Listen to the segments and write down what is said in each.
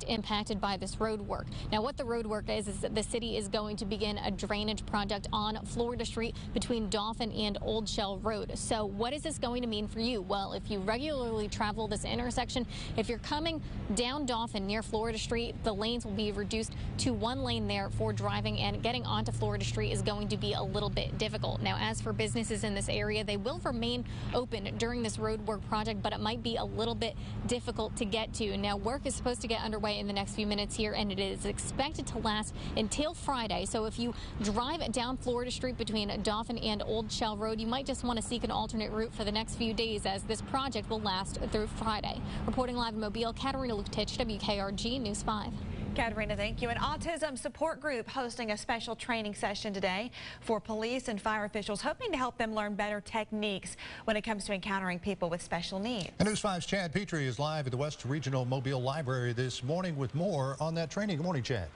impacted by this road work. Now, what the road work is that the city is going to begin a drainage project on Florida Street between Dauphin and Old Shell Road. So what is this going to mean for you? Well, if you regularly travel this intersection, if you're coming down Dauphin near Florida Street, the lanes will be reduced to one lane there for driving, and getting onto Florida Street is going to be a little bit difficult. Now, as for businesses in this area, they will remain open during this road work project, but it might be a little bit difficult to get to. Now, work is supposed to get underway in the next few minutes here, and it is expected to last until Friday. So if you drive down Florida Street between Dauphin and Old Shell Road, you might just want to seek an alternate route for the next few days, as this project will last through Friday. Reporting live in Mobile, Katerina Lutich, WKRG News 5. Katerina, thank you. An autism support group hosting a special training session today for police and fire officials, hoping to help them learn better techniques when it comes to encountering people with special needs. And News 5's Chad Petrie is live at the West Regional Mobile Library this morning with more on that training. Good morning, Chad.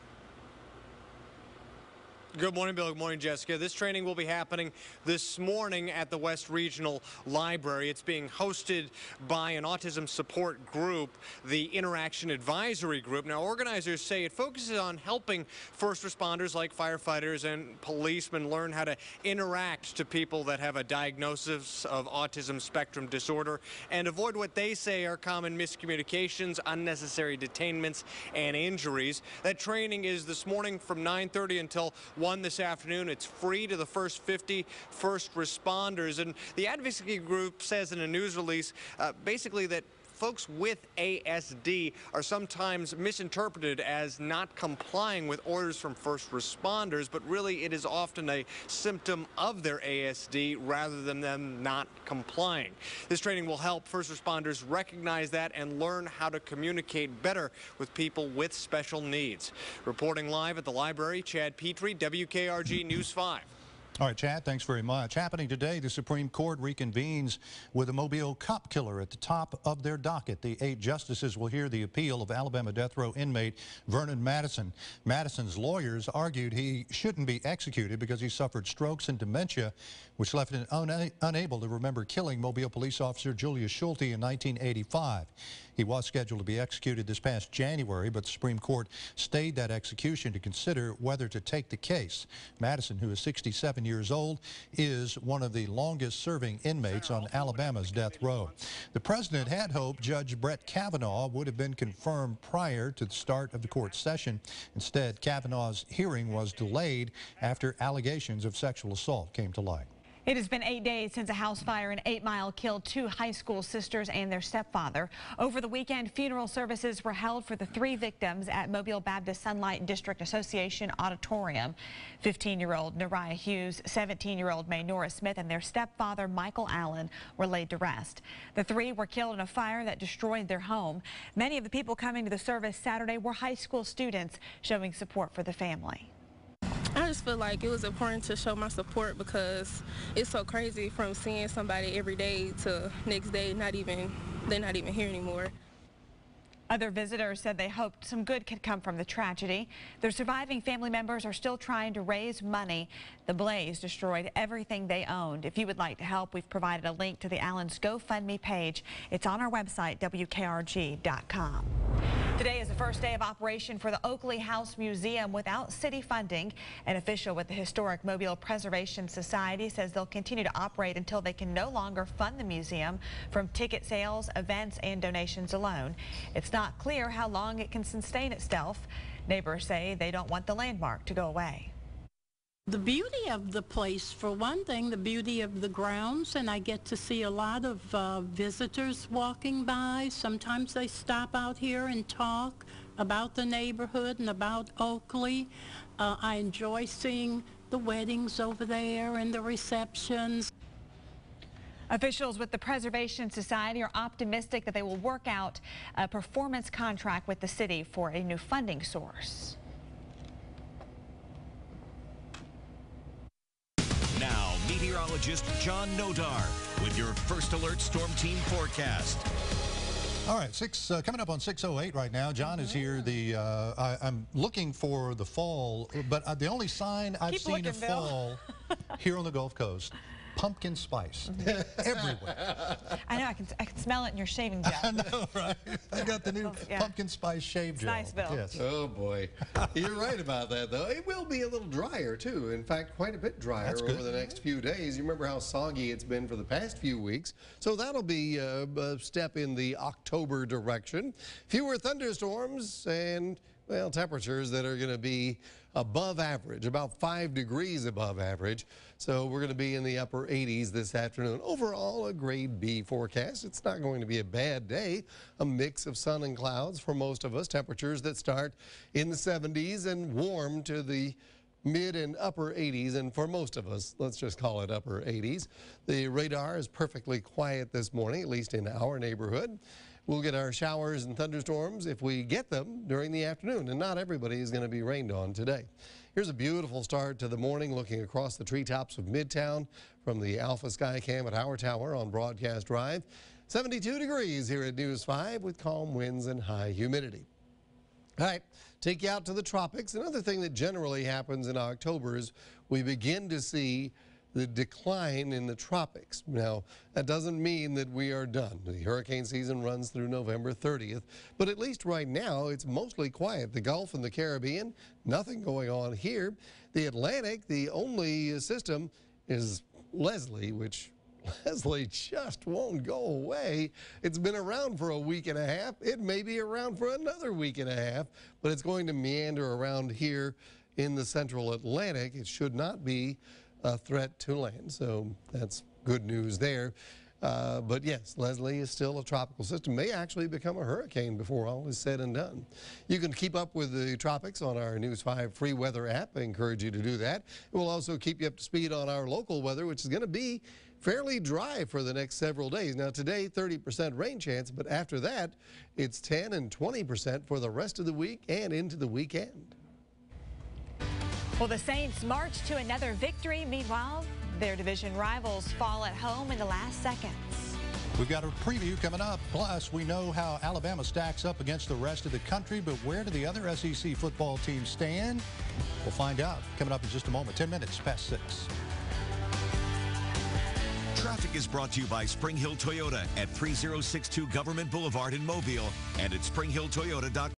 Good morning, Bill. Good morning, Jessica. This training will be happening this morning at the West Regional Library. It's being hosted by an autism support group, the Interaction Advisory Group. Now, organizers say it focuses on helping first responders like firefighters and policemen learn how to interact to people that have a diagnosis of autism spectrum disorder and avoid what they say are common miscommunications, unnecessary detainments, and injuries. That training is this morning from 9:30 until 1 this afternoon. It's free to the first 50 first responders. And the advocacy group says in a news release basically that folks with ASD are sometimes misinterpreted as not complying with orders from first responders, but really it is often a symptom of their ASD rather than them not complying. This training will help first responders recognize that and learn how to communicate better with people with special needs. Reporting live at the library, Chad Petrie, WKRG News 5. All right, Chad, thanks very much. Happening today, the Supreme Court reconvenes with a Mobile cop killer at the top of their docket. The 8 justices will hear the appeal of Alabama death row inmate Vernon Madison. Madison's lawyers argued he shouldn't be executed because he suffered strokes and dementia, which left him unable to remember killing Mobile police officer Julius Schulte in 1985. He was scheduled to be executed this past January, but the Supreme Court stayed that execution to consider whether to take the case. Madison, who is 67 years old, is one of the longest-serving inmates on Alabama's death row. The president had hoped Judge Brett Kavanaugh would have been confirmed prior to the start of the court session. Instead, Kavanaugh's hearing was delayed after allegations of sexual assault came to light. It has been 8 days since a house fire in 8 Mile killed 2 high school sisters and their stepfather. Over the weekend, funeral services were held for the 3 victims at Mobile Baptist Sunlight District Association Auditorium. 15-year-old Nariah Hughes, 17-year-old Maynora Smith, and their stepfather Michael Allen were laid to rest. The 3 were killed in a fire that destroyed their home. Many of the people coming to the service Saturday were high school students, showing support for the family. I just feel like it was important to show my support because it's so crazy from seeing somebody every day to next day they're not even here anymore. Other visitors said they hoped some good could come from the tragedy. Their surviving family members are still trying to raise money. The blaze destroyed everything they owned. If you would like to help, we've provided a link to the Allens GoFundMe page. It's on our website, WKRG.com. Today is the first day of operation for the Oakley House Museum without city funding. An official with the Historic Mobile Preservation Society says they'll continue to operate until they can no longer fund the museum from ticket sales, events, and donations alone. It's not clear how long it can sustain itself. Neighbors say they don't want the landmark to go away. The beauty of the place, for one thing, the beauty of the grounds, and I get to see a lot of visitors walking by. Sometimes they stop out here and talk about the neighborhood and about Oakley. I enjoy seeing the weddings over there and the receptions. Officials with the Preservation Society are optimistic that they will work out a performance contract with the city for a new funding source. Now, meteorologist John Nodar with your First Alert Storm Team forecast. All right, coming up on 6:08 right now. John is here. I'm looking for the fall, but the only sign I've seen of fall here on the Gulf Coast, pumpkin spice everywhere. I know, I can smell it in your shaving gel. I know, right? I got the new pumpkin spice shave gel. Nice, Bill. Yes. Oh, boy. You're right about that, though. It will be a little drier, too. In fact, quite a bit drier over the next few days. You remember how soggy it's been for the past few weeks. So that'll be a step in the October direction. Fewer thunderstorms and, well, temperatures that are going to be above average, about 5 degrees above average. So we're going to be in the upper 80s this afternoon. Overall, a grade B forecast. It's not going to be a bad day. A mix of sun and clouds for most of us. Temperatures that start in the 70s and warm to the mid and upper 80s, and for most of us, let's just call it upper 80s. The radar is perfectly quiet this morning, at least in our neighborhood. We'll get our showers and thunderstorms if we get them during the afternoon, and not everybody is going to be rained on today. Here's a beautiful start to the morning looking across the treetops of Midtown from the Alpha Skycam at our tower on Broadcast Drive. 72 degrees here at News 5 with calm winds and high humidity. All right, take you out to the tropics. Another thing that generally happens in October is we begin to see the decline in the tropics. Now, that doesn't mean that we are done. The hurricane season runs through November 30th, but at least right now it's mostly quiet. The Gulf and the Caribbean, nothing going on here. The Atlantic, the only system is Leslie, which Leslie just won't go away. It's been around for a week and a half. It may be around for another week and a half, but it's going to meander around here in the central Atlantic. It should not be a threat to land, so that's good news there. But yes, Leslie is still a tropical system, may actually become a hurricane before all is said and done. You can keep up with the tropics on our News 5 free weather app. I encourage you to do that. It will also keep you up to speed on our local weather, which is going to be fairly dry for the next several days. Now today, 30% rain chance, but after that, it's 10 and 20% for the rest of the week and into the weekend. Well, the Saints march to another victory. Meanwhile, their division rivals fall at home in the last seconds. We've got a preview coming up. Plus, we know how Alabama stacks up against the rest of the country, but where do the other SEC football teams stand? We'll find out coming up in just a moment. 10 minutes past 6. Traffic is brought to you by Spring Hill Toyota at 3062 Government Boulevard in Mobile and at springhilltoyota.com.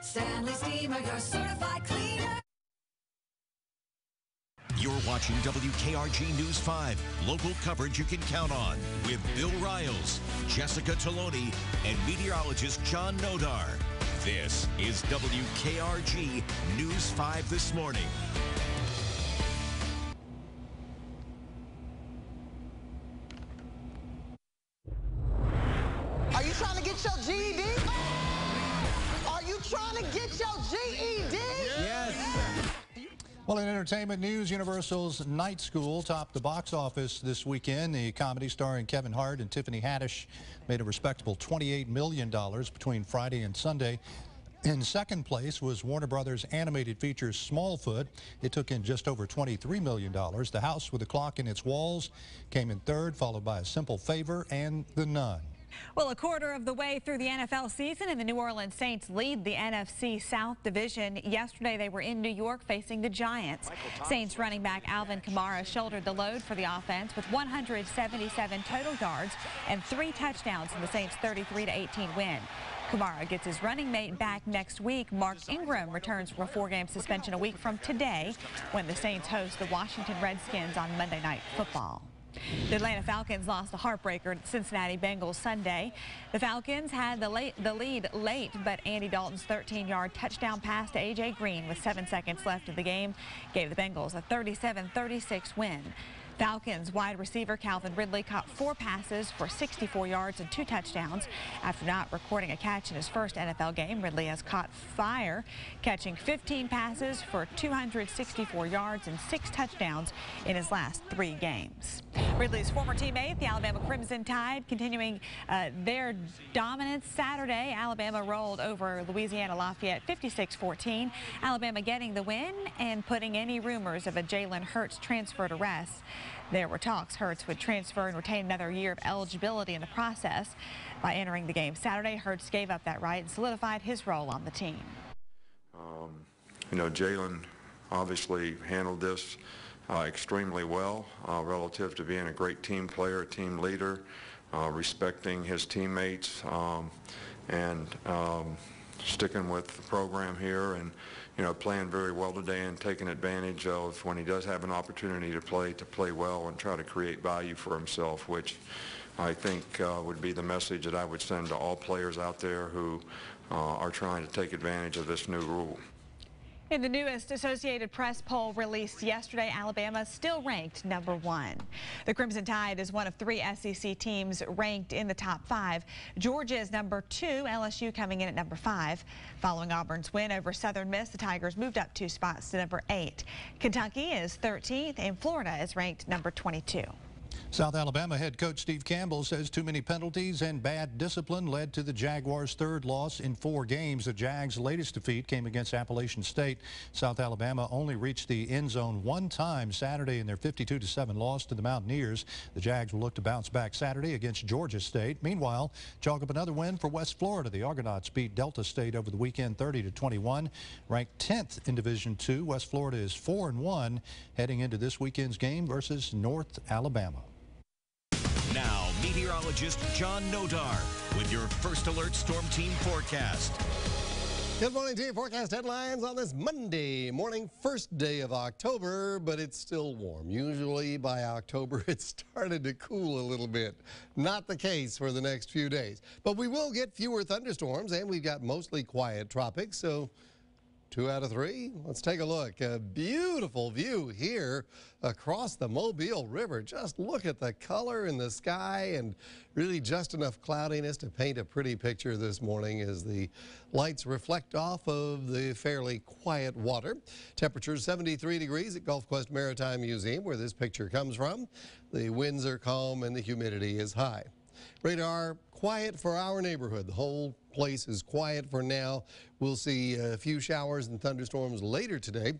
Stanley Steamer, your certified cleaner. You're watching WKRG News 5, local coverage you can count on, with Bill Riles, Jessica Taloni, and meteorologist John Nodar. This is WKRG News 5 this morning. Are you trying to get your GED? Are you trying to get your GED? Yes. Well, in entertainment news, Universal's Night School topped the box office this weekend. The comedy starring Kevin Hart and Tiffany Haddish made a respectable $28 million between Friday and Sunday. In second place was Warner Brothers' animated feature Smallfoot. It took in just over $23 million. The House with a Clock in Its Walls came in third, followed by A Simple Favor and The Nun. Well, a quarter of the way through the NFL season, and the New Orleans Saints lead the NFC South Division. Yesterday, they were in New York facing the Giants. Saints running back Alvin Kamara shouldered the load for the offense with 177 total yards and 3 touchdowns in the Saints' 33-18 win. Kamara gets his running mate back next week. Mark Ingram returns from a 4-game suspension a week from today when the Saints host the Washington Redskins on Monday Night Football. The Atlanta Falcons lost the heartbreaker to the Cincinnati Bengals Sunday. The Falcons had the lead late, but Andy Dalton's 13-yard touchdown pass to A.J. Green with 7 seconds left of the game gave the Bengals a 37-36 win. Falcons wide receiver Calvin Ridley caught 4 passes for 64 yards and 2 touchdowns. After not recording a catch in his first NFL game, Ridley has caught fire, catching 15 passes for 264 yards and 6 touchdowns in his last 3 games. Ridley's former teammate, the Alabama Crimson Tide, continuing their dominance Saturday. Alabama rolled over Louisiana Lafayette 56-14. Alabama getting the win and putting any rumors of a Jalen Hurts transfer to rest. There were talks Hurts would transfer and retain another year of eligibility in the process. By entering the game Saturday, Hurts gave up that right and solidified his role on the team. You know, Jalen obviously handled this extremely well relative to being a great team player, team leader, respecting his teammates, and sticking with the program here, and you know, playing very well today and taking advantage of when he does have an opportunity to play well and try to create value for himself, which I think would be the message that I would send to all players out there who are trying to take advantage of this new rule. In the newest Associated Press poll released yesterday, Alabama still ranked number 1. The Crimson Tide is one of 3 SEC teams ranked in the top 5. Georgia is number 2, LSU coming in at number 5. Following Auburn's win over Southern Miss, the Tigers moved up 2 spots to number 8. Kentucky is 13th, and Florida is ranked number 22. South Alabama head coach Steve Campbell says too many penalties and bad discipline led to the Jaguars' 3rd loss in 4 games. The Jags' latest defeat came against Appalachian State. South Alabama only reached the end zone 1 time Saturday in their 52-7 loss to the Mountaineers. The Jags will look to bounce back Saturday against Georgia State. Meanwhile, chalk up another win for West Florida. The Argonauts beat Delta State over the weekend 30-21. Ranked 10th in Division II, West Florida is 4-1 heading into this weekend's game versus North Alabama. Now, meteorologist John Nodar with your First Alert Storm Team forecast. Good morning to you. Forecast headlines on this Monday morning, first day of October, but it's still warm. Usually by October, it started to cool a little bit. Not the case for the next few days. But we will get fewer thunderstorms, and we've got mostly quiet tropics, so 2 out of 3. Let's take a look. A beautiful view here across the Mobile River. Just look at the color in the sky, and really just enough cloudiness to paint a pretty picture this morning as the lights reflect off of the fairly quiet water. Temperature 73 degrees at Gulf Quest Maritime Museum, where this picture comes from. The winds are calm and the humidity is high. Radar quiet for our neighborhood. The whole place is quiet for now. We'll see a few showers and thunderstorms later today.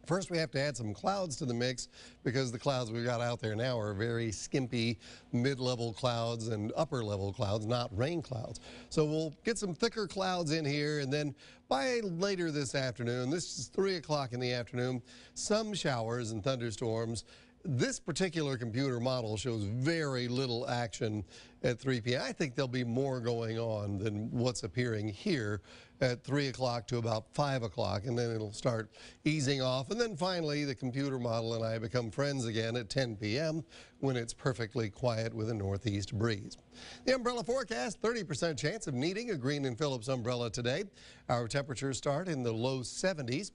First, we have to add some clouds to the mix because the clouds we've got out there now are very skimpy mid-level clouds and upper-level clouds, not rain clouds. So we'll get some thicker clouds in here, and then by later this afternoon, this is 3 o'clock in the afternoon, some showers and thunderstorms. this particular computer model shows very little action at 3 p.m. I think there'll be more going on than what's appearing here at 3 o'clock to about 5 o'clock, and then it'll start easing off. And then finally, the computer model and I become friends again at 10 p.m. when it's perfectly quiet with a northeast breeze. The umbrella forecast, 30% chance of needing a Green & Phillips umbrella today. Our temperatures start in the low 70s.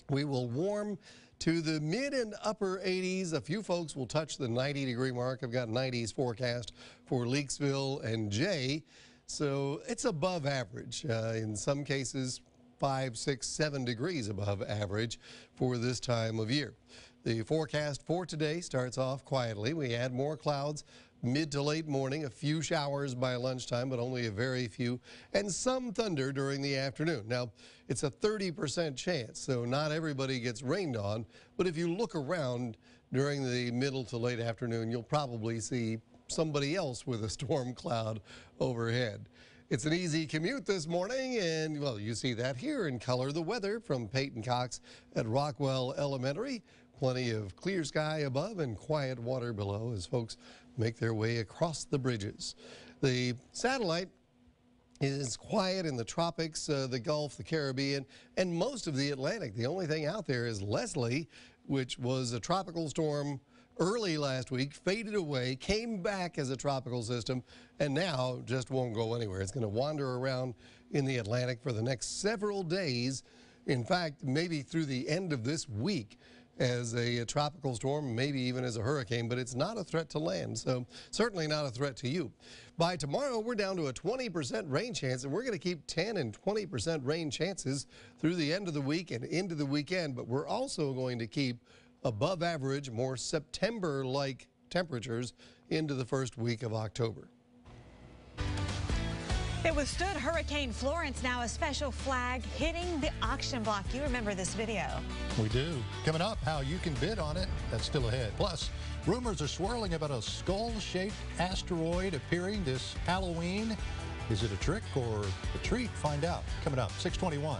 We will warm to the mid and upper 80s. A few folks will touch the 90-degree mark. I've got 90s forecast for Leakesville and Jay. So it's above average. In some cases, 5, 6, 7 degrees above average for this time of year. The forecast for today starts off quietly. We add more clouds mid to late morning, a few showers by lunchtime, but only a very few, and some thunder during the afternoon. Now, it's a 30% chance, so not everybody gets rained on, but if you look around during the middle to late afternoon, you'll probably see somebody else with a storm cloud overhead. It's an easy commute this morning, and, well, you see that here in color. The weather from Peyton Cox at Rockwell Elementary. Plenty of clear sky above and quiet water below as folks make their way across the bridges. The satellite is quiet in the tropics, the Gulf, the Caribbean, and most of the Atlantic. The only thing out there is Leslie, which was a tropical storm early last week, faded away, came back as a tropical system, and now just won't go anywhere. It's going to wander around in the Atlantic for the next several days. In fact, maybe through the end of this week as a tropical storm, maybe even as a hurricane, but it's not a threat to land, so certainly not a threat to you. By tomorrow, we're down to a 20% rain chance, and we're going to keep 10 and 20% rain chances through the end of the week and into the weekend, but we're also going to keep above average, more September-like temperatures into the first week of October. It withstood Hurricane Florence, now a special flag hitting the auction block. You remember this video. We do. Coming up, how you can bid on it. That's still ahead. Plus, rumors are swirling about a skull-shaped asteroid appearing this Halloween. Is it a trick or a treat? Find out. Coming up, 6:21.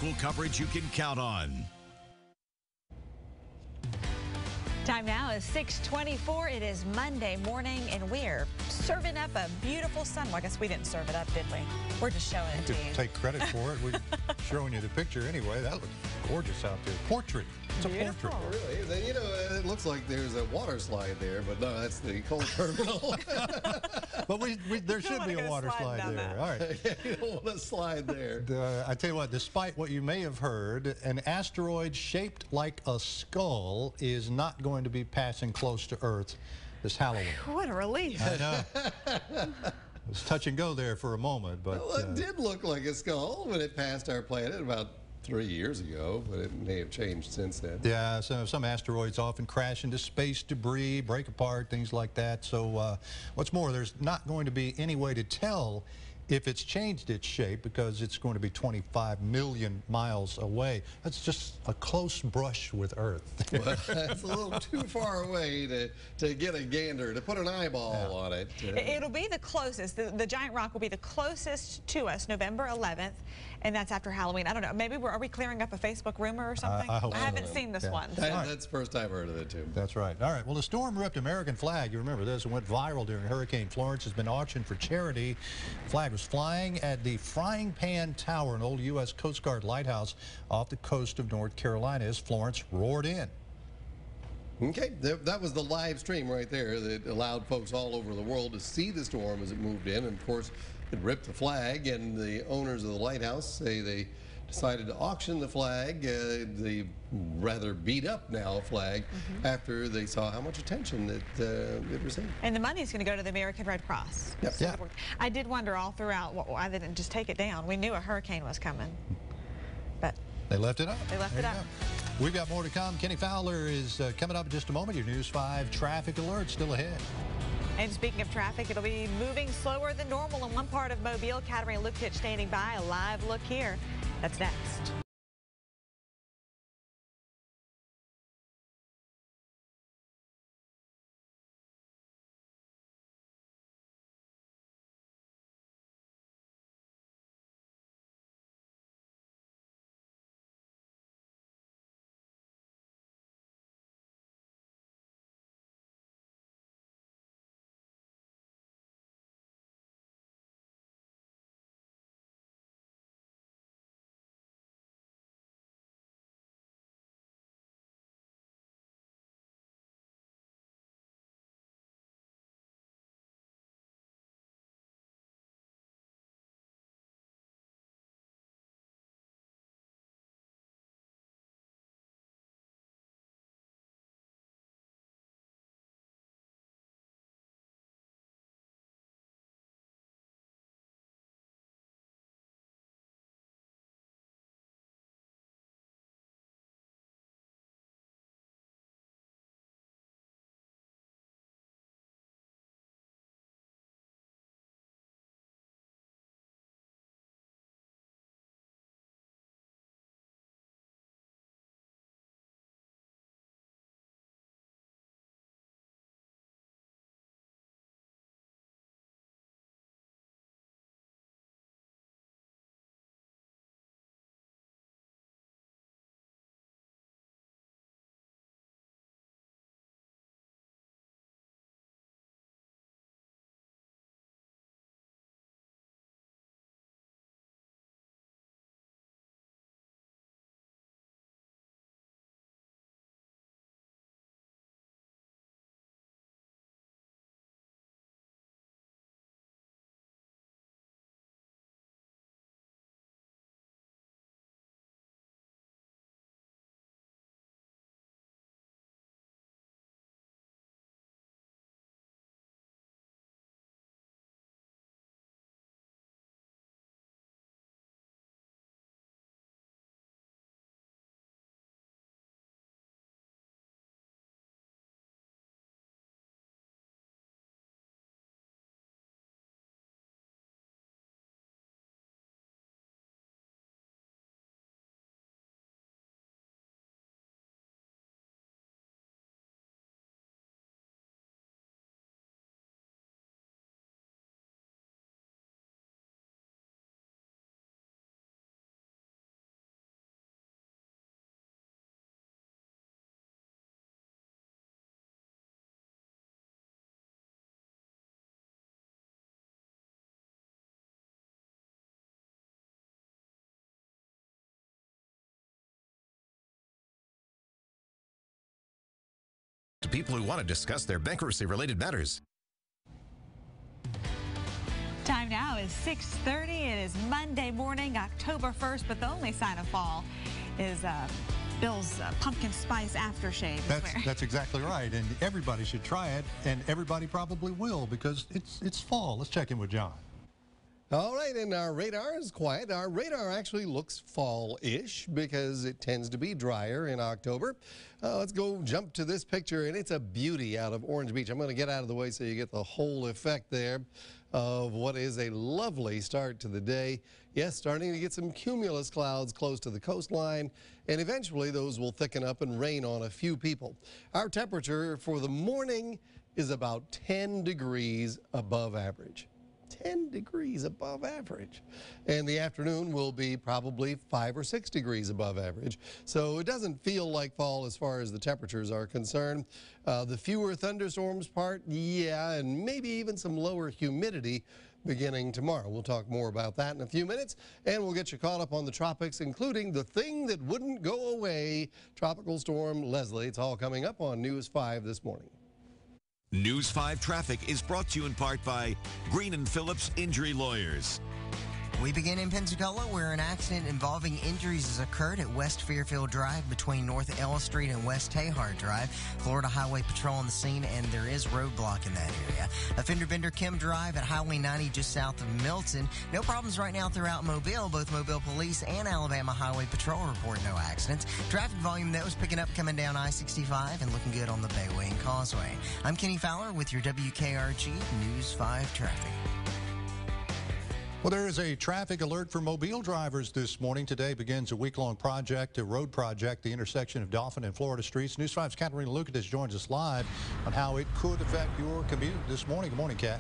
Local coverage you can count on. Time now is 6:24. It is Monday morning, and we're serving up a beautiful sun. Well, I guess we didn't serve it up, did we? We're just showing it to you. Take credit for it. We're showing you the picture anyway. That looks gorgeous out there. Portrait. It's a Beautiful. portrait. Really? You know, it looks like there's a water slide there, but no, that's the coal terminal. But there should be a water slide there. that. All right. Yeah, you don't want to slide there. I tell you what, despite what you may have heard, an asteroid shaped like a skull is not going to be passing close to Earth this Halloween. What a relief. I know. It was touch and go there for a moment, but Well, it did look like a skull when it passed our planet about 3 years ago, but it may have changed since then. yeah, some asteroids often crash into space debris, break apart, things like that. So what's more, there's not going to be any way to tell if it's changed its shape because it's going to be 25 million miles away. That's just a close brush with Earth. Well, that's a little too far away to get a gander, to put an eyeball on it. It'll be the closest. The giant rock will be the closest to us November 11th, and that's after Halloween. I don't know. Maybe are we clearing up a Facebook rumor or something? I hope I so. haven't seen this one. So. That's the first I've heard of it, too. That's right. All right. Well, the storm ripped American flag. You remember this. It went viral during Hurricane Florence. Has been auctioned for charity. Flag was flying at the Frying Pan Tower, an old U.S. Coast Guard lighthouse off the coast of North Carolina, as Florence roared in. Okay, that was the live stream right there that allowed folks all over the world to see the storm as it moved in. And of course, it ripped the flag, and the owners of the lighthouse say they decided to auction the flag, the rather beat up now flag, after they saw how much attention it received. And the money is going to go to the American Red Cross. Yep. Yeah. I did wonder all throughout why they didn't just take it down. We knew a hurricane was coming, but They left it up. They left There it you up. go. We've got more to come. Kenny Fowler is coming up in just a moment. Your News 5 traffic alert still ahead. And speaking of traffic, it'll be moving slower than normal in one part of Mobile. Catarina Lukich standing by. A live look here. That's next. people who want to discuss their bankruptcy-related matters. Time now is 6:30. It is Monday morning, October 1st, but the only sign of fall is Bill's pumpkin spice aftershave. That's exactly right, and everybody should try it, and everybody probably will because it's fall. Let's check in with John. All right, and our radar is quiet. Our radar actually looks fall-ish because it tends to be drier in October. Let's go jump to this picture, and it's a beauty out of Orange Beach. I'm going to get out of the way so you get the whole effect there of what is a lovely start to the day. Yes, starting to get some cumulus clouds close to the coastline, and eventually those will thicken up and rain on a few people. Our temperature for the morning is about 10 degrees above average. 10 degrees above average. And the afternoon will be probably 5 or 6 degrees above average. So it doesn't feel like fall as far as the temperatures are concerned. The fewer thunderstorms part, yeah, and maybe even some lower humidity beginning tomorrow. We'll talk more about that in a few minutes, and we'll get you caught up on the tropics, including the thing that wouldn't go away, Tropical Storm Leslie. It's all coming up on News 5 this morning. News 5 Traffic is brought to you in part by Green & Phillips Injury Lawyers. We begin in Pensacola, where an accident involving injuries has occurred at West Fairfield Drive between North Ellis Street and West Tahar Drive. Florida Highway Patrol on the scene, and there is roadblock in that area. A fender bender Kim Drive at Highway 90 just south of Milton. No problems right now throughout Mobile. Both Mobile Police and Alabama Highway Patrol report no accidents. Traffic volume, though, is picking up coming down I-65 and looking good on the Bayway and Causeway. I'm Kenny Fowler with your WKRG News 5 Traffic. Well, there is a traffic alert for Mobile drivers this morning. Today begins a week-long project, a road project, the intersection of Dauphin and Florida streets. News 5's Katarina Lucatis joins us live on how it could affect your commute this morning. Good morning, Kat.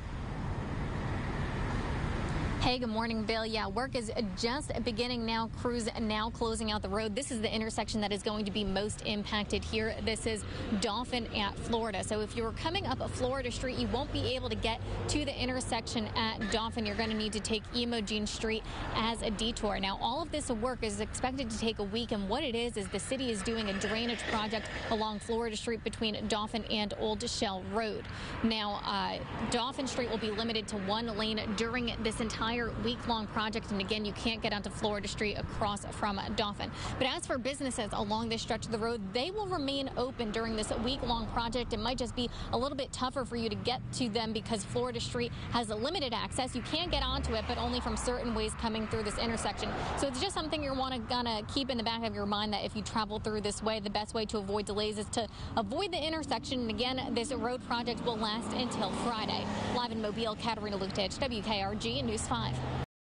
Hey, good morning, Bill. Yeah, work is just beginning now. Crews now closing out the road. This is the intersection that is going to be most impacted here. This is Dauphin at Florida. So if you're coming up a Florida Street, you won't be able to get to the intersection at Dauphin. You're going to need to take Emogene Street as a detour. Now, all of this work is expected to take a week, and what it is the city is doing a drainage project along Florida Street between Dauphin and Old Shell Road. Now, Dauphin Street will be limited to one lane during this entire week-long project, and again, you can't get onto Florida Street across from Dauphin. But as for businesses along this stretch of the road, they will remain open during this week-long project. It might just be a little bit tougher for you to get to them because Florida Street has a limited access. You can get onto it, but only from certain ways coming through this intersection. So it's just something you're gonna keep in the back of your mind, that if you travel through this way, the best way to avoid delays is to avoid the intersection. And again, this road project will last until Friday. Live in Mobile, Katarina Lucatis, WKRG News 5.